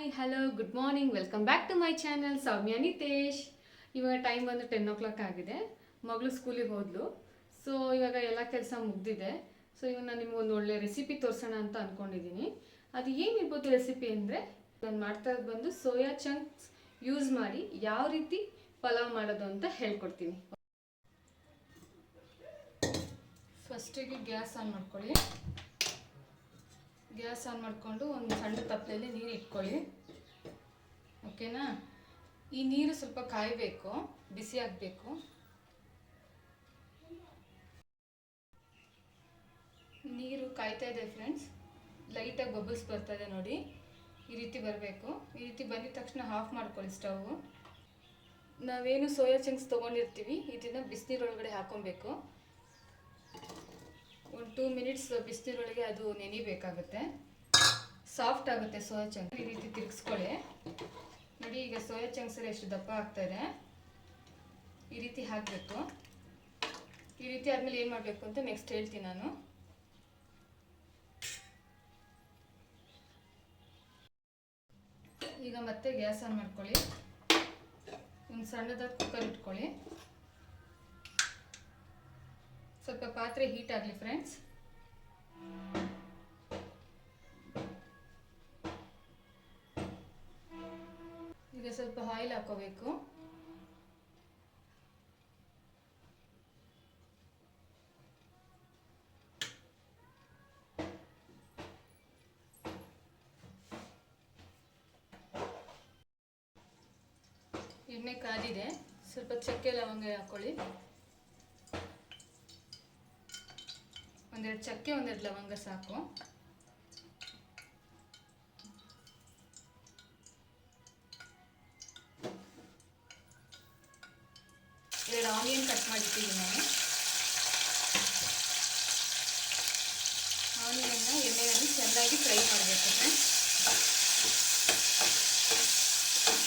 Hi hello good morning welcome back to my channel Soumya Nitesh. ಇವಾಗ time ಬಂದು 10 o'clock ಆಗಿದೆ. ಮಗಳು ಸ್ಕೂಲಿಗೆ ಹೋದ್ಲು. ಸೊ ಇವಾಗ ಎಲ್ಲ ಕೆಲಸ ಮುಗ್ದಿದೆ. ಸೊ ಇವಾಗ ನಾನು ನಿಮ್ಗೆ ಒಂದು ಒಳ್ಳೆ ರೆಸಿಪಿ ತೋರಿಸೋಣ ಅಂತ ಅಂದ್ಕೊಂಡಿದ್ದೀನಿ. ಅದು ಏನಿರ್ಬೋದು ರೆಸಿಪಿ ಅಂದರೆ, ನಾನು ಮಾಡ್ತಾ ಇರೋದು ಬಂದು ಸೋಯಾ ಚಂಕ್ಸ್ ಯೂಸ್ ಮಾಡಿ ಯಾವ ರೀತಿ ಪಲಾವ್ ಮಾಡೋದು ಅಂತ ಹೇಳ್ಕೊಡ್ತೀನಿ. ಫಸ್ಟಿಗೆ ಗ್ಯಾಸ್ ಆನ್ ಮಾಡ್ಕೊಳ್ಳಿ. ಗ್ಯಾಸ್ ಆನ್ ಮಾಡಿಕೊಂಡು ಒಂದು ಸಣ್ಣ ತಪ್ಪಲೆಯಲ್ಲಿ ನೀರು ಇಟ್ಕೊಳ್ಳಿ. ಓಕೆನಾ? ಈ ನೀರು ಸ್ವಲ್ಪ ಕಾಯಬೇಕು, ಬಿಸಿ ಆಗಬೇಕು. ನೀರು ಕಾಯ್ತಾ ಇದೆ ಫ್ರೆಂಡ್ಸ್. ಲೈಟಾಗಿ ಬಬಲ್ಸ್ ಬರ್ತಾ ಇದೆ ನೋಡಿ, ಈ ರೀತಿ ಬರಬೇಕು. ಈ ರೀತಿ ಬಂದಿದ ತಕ್ಷಣ ಆಫ್ ಮಾಡ್ಕೊಳ್ಳಿ ಸ್ಟವ್. ನಾವೇನು ಸೋಯಾ ಚಂಕ್ಸ್ ತೊಗೊಂಡಿರ್ತೀವಿ ಇದನ್ನು ಬಿಸಿನೀರೊಳಗಡೆ ಹಾಕೊಬೇಕು. ಒಂದು 2 minutes ಬಿಸಿನೀರೊಳಗೆ ಅದು ನೆನಿಬೇಕಾಗುತ್ತೆ. ಸಾಫ್ಟ್ ಆಗುತ್ತೆ ಸೋಯಾ ಚಂಕ್ಸ್. ಈ ರೀತಿ ತಿರುಗಿಸ್ಕೊಳ್ಳಿ ನೋಡಿ. ಈಗ ಸೋಯಾ ಚಂಕ್ಸ್ ಎಲ್ಲ ಎಷ್ಟು ದಪ್ಪ ಆಗ್ತಾ ಇದೆ, ಈ ರೀತಿ ಹಾಕಬೇಕು. ಈ ರೀತಿ ಆದಮೇಲೆ ಏನು ಮಾಡಬೇಕು ಅಂತ ನೆಕ್ಸ್ಟ್ ಹೇಳ್ತೀನಿ ನಾನು. ಈಗ ಮತ್ತೆ ಗ್ಯಾಸ್ ಆನ್ ಮಾಡ್ಕೊಳ್ಳಿ. ಒಂದು ಸಣ್ಣದಾದ ಕುಕ್ಕರ್ ಇಟ್ಕೊಳ್ಳಿ. ಸ್ವಲ್ಪ ಪಾತ್ರೆ ಹೀಟ್ ಆಗಲಿ ಫ್ರೆಂಡ್ಸ್. ಈಗ ಸ್ವಲ್ಪ ಆಯಿಲ್ ಹಾಕೋಬೇಕು. ಎಣ್ಣೆ ಕಾದಿದೆ. ಸ್ವಲ್ಪ ಚಕ್ಕೆ ಲವಂಗ ಹಾಕೊಳ್ಳಿ. ಒಂದೆರಡು ಚಕ್ಕೆ ಒಂದೆರಡು ಲವಂಗ ಸಾಕು. ಎರಡು ಆನಿಯನ್ ಕಟ್ ಮಾಡಿಟ್ಟಿದ್ದೀನಿ ನಾನು. ಆನಿಯನ್ನ ಎಣ್ಣೆಯಲ್ಲಿ ಚೆನ್ನಾಗಿ ಫ್ರೈ ಮಾಡಬೇಕು ಫ್ರೆಂಡ್ಸ್.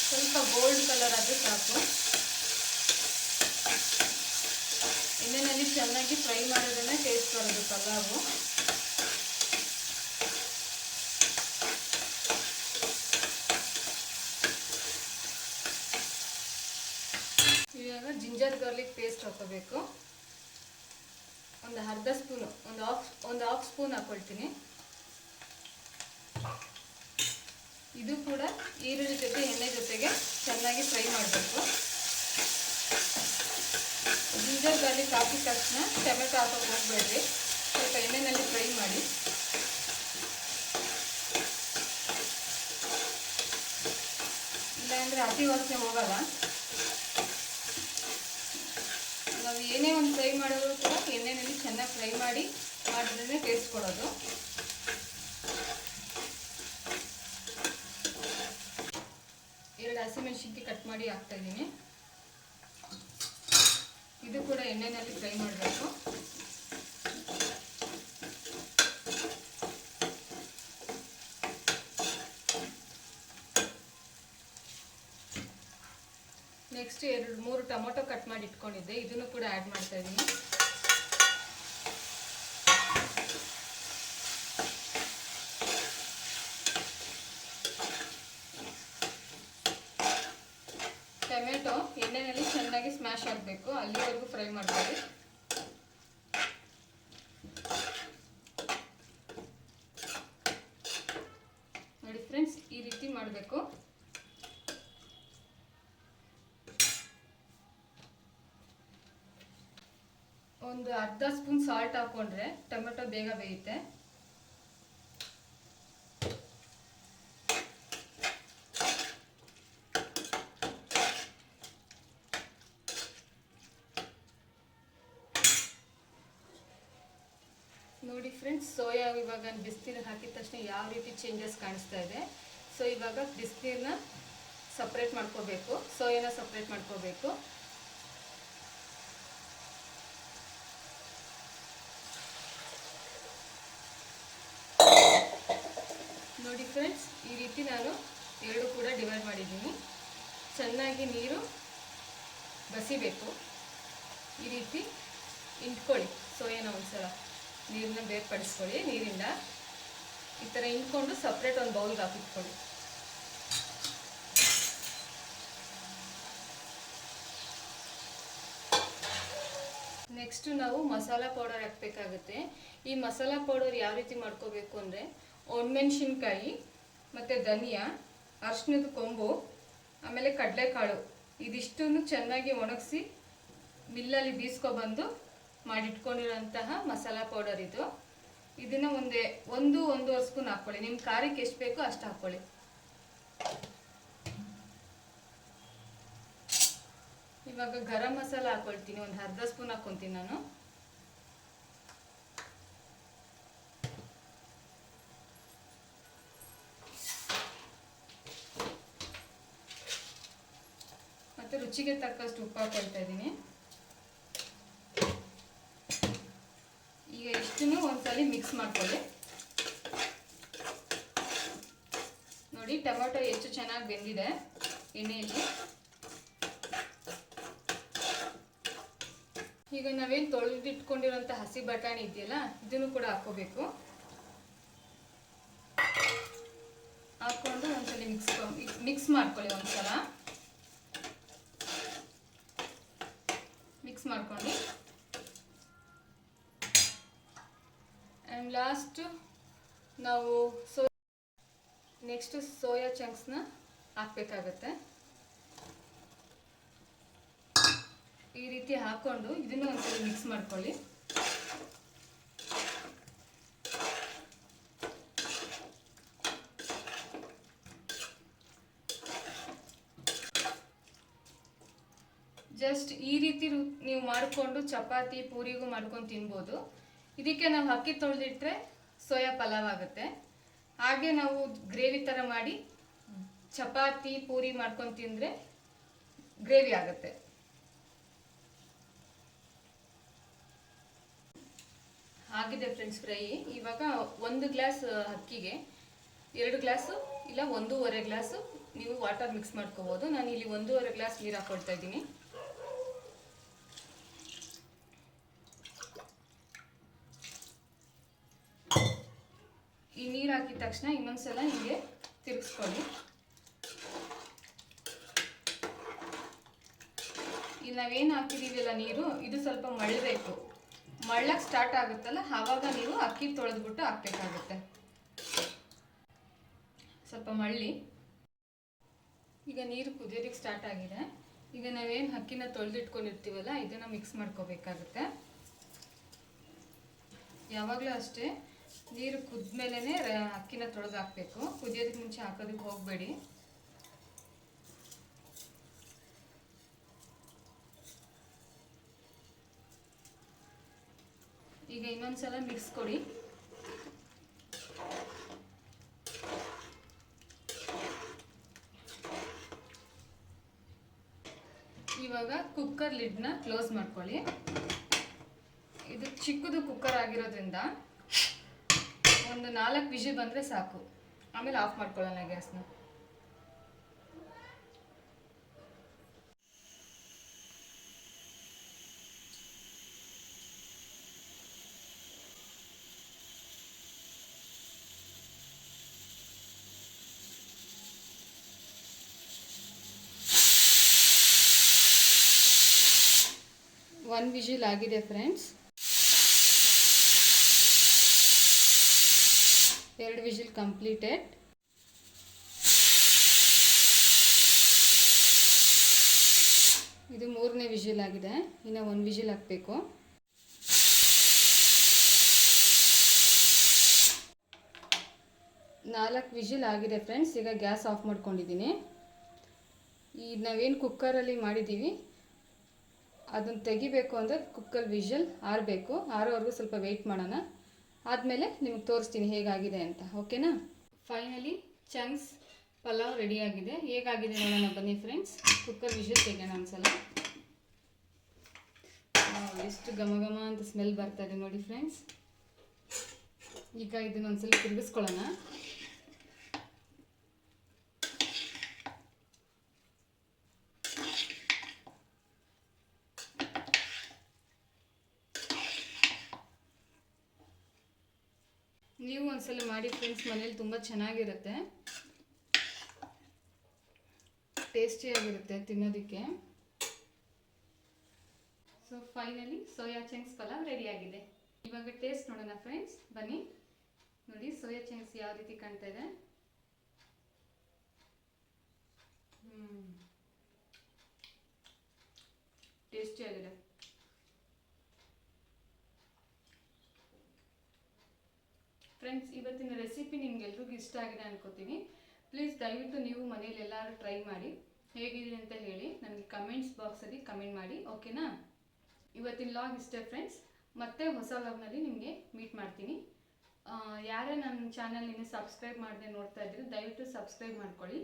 ಸ್ವಲ್ಪ ಗೋಲ್ಡ್ ಕಲರ್ ಆದರೆ ಸಾಕು. ಎಣ್ಣೆಯಲ್ಲಿ ಚೆನ್ನಾಗಿ ಫ್ರೈ ಮಾಡೋದನ್ನೇ ಟೇಸ್ಟ್ ಬರೋದು ಪಲಾವು. ಇವಾಗ ಜಿಂಜರ್ ಗಾರ್ಲಿಕ್ ಪೇಸ್ಟ್ ಹಾಕೋಬೇಕು. ಒಂದು ಅರ್ಧ ಸ್ಪೂನು, ಒಂದು ಹಾಫ್ ಸ್ಪೂನ್ ಹಾಕೊಳ್ತೀನಿ. ಇದು ಕೂಡ ಈರುಳ್ಳಿ ಜೊತೆ ಎಣ್ಣೆ ಜೊತೆಗೆ ಚೆನ್ನಾಗಿ ಫ್ರೈ ಮಾಡಬೇಕು. ಜಿಂಜರ್ ಗಾರ್ಲಿಕ್ ಹಾಕಿದ ತಕ್ಷಣ ಟೊಮೆಟೊ ಹಾಕೋಕೆ ಹೋಗಬೇಡ್ರಿ. ಸ್ವಲ್ಪ ಎಣ್ಣೆಯಲ್ಲಿ ಫ್ರೈ ಮಾಡಿ. ಇಲ್ಲಾಂದರೆ ಹಸಿ ವಾಸನೆ ಹೋಗಲ್ಲ. ನಾವು ಏನೇ ಒಂದು ಫ್ರೈ ಮಾಡೋದು ಕೂಡ ಎಣ್ಣೆಯಲ್ಲಿ ಚೆನ್ನಾಗಿ ಫ್ರೈ ಮಾಡಿದ್ರೆ ಟೇಸ್ಟ್ ಕೊಡೋದು. ಎರಡು ಹಸಿಮೆಣಸಿನ್ಕಾಯಿ ಕಟ್ ಮಾಡಿ ಹಾಕ್ತಾ ಇದ್ದೀನಿ. ಇದು ಕೂಡ ಎಣ್ಣೆಯಲ್ಲಿ ಫ್ರೈ ಮಾಡಬೇಕು. ನೆಕ್ಸ್ಟ್ 2-3 ಟೊಮೊಟೊ ಕಟ್ ಮಾಡಿ ಇಟ್ಕೊಂಡಿದ್ದೆ, ಇದನ್ನು ಕೂಡ ಆ್ಯಡ್ ಮಾಡ್ತಾ ಇದ್ದೀನಿ. ಟೊಮೆಟೊ ಎಣ್ಣೆಯಲ್ಲಿ ಚೆನ್ನಾಗಿ ಸ್ಮ್ಯಾಶ್ ಆಗಬೇಕು, ಅಲ್ಲಿವರೆಗೂ ಫ್ರೈ ಮಾಡ್ಕೊಳ್ಳಿ. ನೋಡಿ ಫ್ರೆಂಡ್ಸ್, ಈ ರೀತಿ ಮಾಡಬೇಕು. ಒಂದು ಅರ್ಧ ಸ್ಪೂನ್ ಸಾಲ್ಟ್ ಹಾಕೊಂಡ್ರೆ ಟೊಮೆಟೊ ಬೇಗ ಬೇಯುತ್ತೆ. ನೋಡಿ ಫ್ರೆಂಡ್ಸ್, ಸೋಯಾ ಇವಾಗ ಬಿಸಿನೀರು ಹಾಕಿದ ತಕ್ಷಣ ಯಾವ ರೀತಿ ಚೇಂಜಸ್ ಕಾಣಿಸ್ತಾ ಇದೆ. ಸೊ ಇವಾಗ ಬಿಸಿನೀರನ್ನ ಸಪ್ರೇಟ್ ಮಾಡ್ಕೋಬೇಕು, ಸೋಯಾನ ಸಪ್ರೇಟ್ ಮಾಡ್ಕೋಬೇಕು. ನೋಡಿ ಫ್ರೆಂಡ್ಸ್, ಈ ರೀತಿ ನಾನು ಎರಡು ಕೂಡ ಡಿವೈಡ್ ಮಾಡಿದ್ದೀನಿ. ಚೆನ್ನಾಗಿ ನೀರು ಬಸಿಬೇಕು. ಈ ರೀತಿ ಇಂಟ್ಕೊಳ್ಳಿ ಸೋಯಾನ. ಒಂದ್ಸಲ ನೀರನ್ನ ಬೇರ್ಪಡಿಸ್ಕೊಳ್ಳಿ. ನೀರಿಂದ ಈ ಥರ ಇಂಟ್ಕೊಂಡು ಸಪ್ರೇಟ್ ಒಂದು ಬೌಲ್ಗೆ ಹಾಕಿಟ್ಕೊಳ್ಳಿ. ನೆಕ್ಸ್ಟ್ ನಾವು ಮಸಾಲ ಪೌಡರ್ ಹಾಕಬೇಕಾಗುತ್ತೆ. ಈ ಮಸಾಲ ಪೌಡರ್ ಯಾವ ರೀತಿ ಮಾಡ್ಕೋಬೇಕು ಅಂದರೆ, ಒಣಮೆಣಸಿನ್ಕಾಯಿ ಮತ್ತು ಧನಿಯಾ, ಅರಿಶಿಣದ ಕೊಂಬು, ಆಮೇಲೆ ಕಡಲೆಕಾಳು ಇದಿಷ್ಟನ್ನು ಚೆನ್ನಾಗಿ ಒಣಗಿಸಿ ಮಿಲ್ಲಲ್ಲಿ ಬೀಸ್ಕೊಬಂದು ಮಾಡಿಟ್ಕೊಂಡಿರೋಂತಹ ಮಸಾಲ ಪೌಡರ್ ಇದು. ಇದನ್ನು ಒಂದೂವರೆ ಸ್ಪೂನ್ ಹಾಕ್ಕೊಳ್ಳಿ. ನಿಮ್ಮ ಖಾರಕ್ಕೆ ಎಷ್ಟು ಬೇಕೋ ಅಷ್ಟು ಹಾಕ್ಕೊಳ್ಳಿ. ಇವಾಗ ಗರಂ ಮಸಾಲ ಹಾಕ್ಕೊಳ್ತೀನಿ, ಒಂದು ಅರ್ಧ ಸ್ಪೂನ್ ಹಾಕ್ಕೊತೀನಿ ನಾನು. ಮತ್ತು ರುಚಿಗೆ ತಕ್ಕಷ್ಟು ಉಪ್ಪು ಹಾಕ್ಕೊಳ್ತಾ ಇದ್ದೀನಿ. ಈಗ ಇಷ್ಟನ್ನು ಒಂದ್ಸಲಿ ಮಿಕ್ಸ್ ಮಾಡ್ಕೊಳ್ಳಿ. ನೋಡಿ ಟೊಮೆಟೊ ಎಷ್ಟು ಚೆನ್ನಾಗಿ ಬೆಂದಿದೆ ಎಣ್ಣೆಯಲ್ಲಿ. ಈಗ ನಾವೇನು ತೊಳೆದಿಟ್ಕೊಂಡಿರೋಂಥ ಹಸಿ ಬಟಾಣಿ ಇದೆಯಲ್ಲ, ಇದನ್ನು ಕೂಡ ಹಾಕೋಬೇಕು. ಹಾಕ್ಕೊಂಡು ಒಂದ್ಸಲಿ ಮಿಕ್ಸ್ ಮಾಡ್ಕೊಳ್ಳಿ. ಒಂದ್ಸಲ ಮಿಕ್ಸ್ ಮಾಡ್ಕೊಂಡು ಆ್ಯಂಡ್ ಲಾಸ್ಟ್ ನಾವು ನೆಕ್ಸ್ಟ್ ಸೋಯಾ ಚಂಕ್ಸ್ನ ಹಾಕಬೇಕಾಗತ್ತೆ. ಈ ರೀತಿ ಹಾಕ್ಕೊಂಡು ಇದನ್ನು ಒಂದ್ಸಲ ಮಿಕ್ಸ್ ಮಾಡ್ಕೊಳ್ಳಿ. ಜಸ್ಟ್ ಈ ರೀತಿ ನೀವು ಮಾಡಿಕೊಂಡು ಚಪಾತಿ ಪೂರಿಗೂ ಮಾಡ್ಕೊಂಡು ತಿನ್ಬೋದು. ಇದಕ್ಕೆ ನಾವು ಅಕ್ಕಿ ತೊಳೆದಿಟ್ರೆ ಸೋಯಾ ಪಲಾವ್ ಆಗುತ್ತೆ. ಹಾಗೆ ನಾವು ಗ್ರೇವಿ ಥರ ಮಾಡಿ ಚಪಾತಿ ಪೂರಿ ಮಾಡ್ಕೊಂಡು ತಿಂದರೆ ಗ್ರೇವಿ ಆಗುತ್ತೆ. ಆಗಿದೆ ಫ್ರೆಂಡ್ಸ್ ಫ್ರೈ. ಇವಾಗ 1 ಗ್ಲಾಸ್ ಅಕ್ಕಿಗೆ 2 ಗ್ಲಾಸು ಇಲ್ಲ 1.5 ಗ್ಲಾಸು ನೀವು ವಾಟರ್ ಮಿಕ್ಸ್ ಮಾಡ್ಕೋಬೋದು. ನಾನು ಇಲ್ಲಿ 1.5 ಗ್ಲಾಸ್ ನೀರು ಹಾಕ್ಕೊಳ್ತಾ ಇದ್ದೀನಿ. ಈ ನೀರು ಹಾಕಿದ ತಕ್ಷಣ ಇನ್ನೊಂದ್ಸಲ ಹಿಂಗೆ ತಿರುಗಿಸ್ಕೊಳ್ಳಿ. ಇಲ್ಲಿ ನಾವೇನು ಹಾಕಿದೀವಲ್ಲ ನೀರು, ಇದು ಸ್ವಲ್ಪ ಮಳ್ಳಬೇಕು. ಮಳ್ಳಕ್ಕೆ ಸ್ಟಾರ್ಟ್ ಆಗುತ್ತಲ್ಲ, ಆವಾಗ ನೀವು ಅಕ್ಕಿ ತೊಳೆದ್ಬಿಟ್ಟು ಹಾಕಬೇಕಾಗುತ್ತೆ. ಸ್ವಲ್ಪ ಮಳ್ಳಿ. ಈಗ ನೀರು ಕುದಿಯೋದಕ್ಕೆ ಸ್ಟಾರ್ಟ್ ಆಗಿದೆ. ಈಗ ನಾವೇನು ಅಕ್ಕಿನ ತೊಳೆದಿಟ್ಕೊಂಡಿರ್ತೀವಲ್ಲ, ಇದನ್ನು ಮಿಕ್ಸ್ ಮಾಡ್ಕೋಬೇಕಾಗುತ್ತೆ. ಯಾವಾಗಲೂ ಅಷ್ಟೇ, ನೀರು ಕುದ್ಮೇಲೆ ಅಕ್ಕಿನ ತೊಳೆದು ಹಾಕಬೇಕು. ಕುದಿಯೋದಕ್ಕೆ ಮುಂಚೆ ಹಾಕೋದಕ್ಕೆ ಹೋಗಬೇಡಿ. ಈಗ ಇನ್ನೊಂದ್ಸಲ ಮಿಕ್ಸ್ ಕೊಡಿ. ಇವಾಗ ಕುಕ್ಕರ್ ಲಿಡ್ನ ಕ್ಲೋಸ್ ಮಾಡ್ಕೊಳ್ಳಿ. ಇದು ಚಿಕ್ಕದು ಕುಕ್ಕರ್ ಆಗಿರೋದ್ರಿಂದ ಒಂದು 4 ವಿಜಿಲ್ ಬಂದರೆ ಸಾಕು. ಆಮೇಲೆ ಆಫ್ ಮಾಡ್ಕೊಳ್ಳೋಣ ಗ್ಯಾಸ್ನ. ಒಂದು ವಿಜಿಲ್ ಆಗಿದೆ ಫ್ರೆಂಡ್ಸ್. 2 vigil completed. ಇದು 3ನೇ ವಿಜಿಲ್ ಆಗಿದೆ. ಇನ್ನು 1 ವಿಜಿಲ್ ಹಾಕಬೇಕು. ನಾಲ್ಕು ವಿಜಿಲ್ ಆಗಿದೆ ಫ್ರೆಂಡ್ಸ್. ಈಗ ಗ್ಯಾಸ್ ಆಫ್ ಮಾಡ್ಕೊಂಡಿದ್ದೀನಿ. ಈ ನಾವೇನು ಕುಕ್ಕರಲ್ಲಿ ಮಾಡಿದ್ದೀವಿ ಅದನ್ನು ತೆಗಿಬೇಕು ಅಂದರೆ ಕುಕ್ಕರ್ ವಿಜಿಲ್ ಆರಬೇಕು. ಆರೋವರೆಗೂ ಸ್ವಲ್ಪ ವೆಯ್ಟ್ ಮಾಡೋಣ. ಆದಮೇಲೆ ನಿಮಗೆ ತೋರಿಸ್ತೀನಿ ಹೇಗಾಗಿದೆ ಅಂತ. ಓಕೆನಾ? ಫೈನಲಿ ಚಂಕ್ಸ್ ಪಲಾವ್ ರೆಡಿಯಾಗಿದೆ. ಹೇಗಾಗಿದೆ ನೋಡೋಣ ಬನ್ನಿ ಫ್ರೆಂಡ್ಸ್. ಕುಕ್ಕರ್ ವಿಜಿಲ್ ತೆಗೋಣ ಒಂದ್ಸಲ. ಎಷ್ಟು ಘಮ ಘಮ ಅಂತ ಸ್ಮೆಲ್ ಬರ್ತಾ ಇದೆ ನೋಡಿ ಫ್ರೆಂಡ್ಸ್. ಈಗ ಇದನ್ನ ಒಂದ್ಸಲ ತಿರುಗಿಸ್ಕೊಳ್ಳೋಣ. ನೀವು ಒಂದ್ಸಲ ಮಾಡಿ ಫ್ರೆಂಡ್ಸ್, ಮನೇಲಿ ತುಂಬ ಚೆನ್ನಾಗಿರುತ್ತೆ, ಟೇಸ್ಟಿಯಾಗಿರುತ್ತೆ ತಿನ್ನೋದಕ್ಕೆ. So so finally soya chunks pulao ready ಆಗಿದೆ. ಇವಾಗ ಟೇಸ್ಟ್ ನೋಡೋಣ ಫ್ರೆಂಡ್ಸ್, ಬನ್ನಿ. ನೋಡಿ ಸೋಯಾ ಚಂಕ್ಸ್ ಯಾವ ರೀತಿ ಕಾಣ್ತಾ ಇದೆ. ಟೇಸ್ಟಿ ಆಗಿದೆ. ಫ್ರೆಂಡ್ಸ್, ಇವತ್ತಿನ ರೆಸಿಪಿ ನಿಮ್ಗೆಲ್ರಿಗೂ ಇಷ್ಟ ಆಗಿದೆ ಅನ್ಕೋತೀನಿ. ಪ್ಲೀಸ್ ದಯವಿಟ್ಟು ನೀವು ಮನೇಲಿ ಎಲ್ಲರೂ ಟ್ರೈ ಮಾಡಿ ಹೇಗಿದೆ ಅಂತ ಹೇಳಿ ನನಗೆ ಕಮೆಂಟ್ಸ್ ಬಾಕ್ಸಲ್ಲಿ ಕಮೆಂಟ್ ಮಾಡಿ, ಓಕೆನಾ? ಇವತ್ತಿನ ಲಾಗ್ ಇಷ್ಟೇ ಫ್ರೆಂಡ್ಸ್. ಮತ್ತೆ ಹೊಸ ಲಾಗ್ನಲ್ಲಿ ನಿಮಗೆ ಮೀಟ್ ಮಾಡ್ತೀನಿ. ಯಾರೇ ನನ್ನ ಚಾನಲ್ ಇನ್ನೂ ಸಬ್ಸ್ಕ್ರೈಬ್ ಮಾಡದೆ ನೋಡ್ತಾ ಇದ್ದೀರಿ, ದಯವಿಟ್ಟು ಸಬ್ಸ್ಕ್ರೈಬ್ ಮಾಡ್ಕೊಳ್ಳಿ.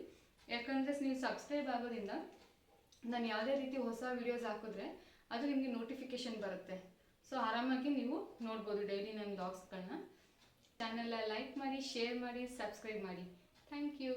ಯಾಕಂದರೆ ನೀವು ಸಬ್ಸ್ಕ್ರೈಬ್ ಆಗೋದ್ರಿಂದ ನಾನು ಯಾವುದೇ ರೀತಿ ಹೊಸ ವಿಡಿಯೋಸ್ ಹಾಕಿದ್ರೆ ಅದು ನಿಮಗೆ ನೋಟಿಫಿಕೇಶನ್ ಬರುತ್ತೆ. ಸೊ ಆರಾಮಾಗಿ ನೀವು ನೋಡ್ಬೋದು ಡೈಲಿ ನನ್ನ ವ್ಲಾಗ್ಸ್ಗಳನ್ನ. ಚಾನೆಲ್ ಲೈಕ್ ಮಾಡಿ, ಶೇರ್ ಮಾಡಿ, ಸಬ್ಸ್ಕ್ರೈಬ್ ಮಾಡಿ. Thank you.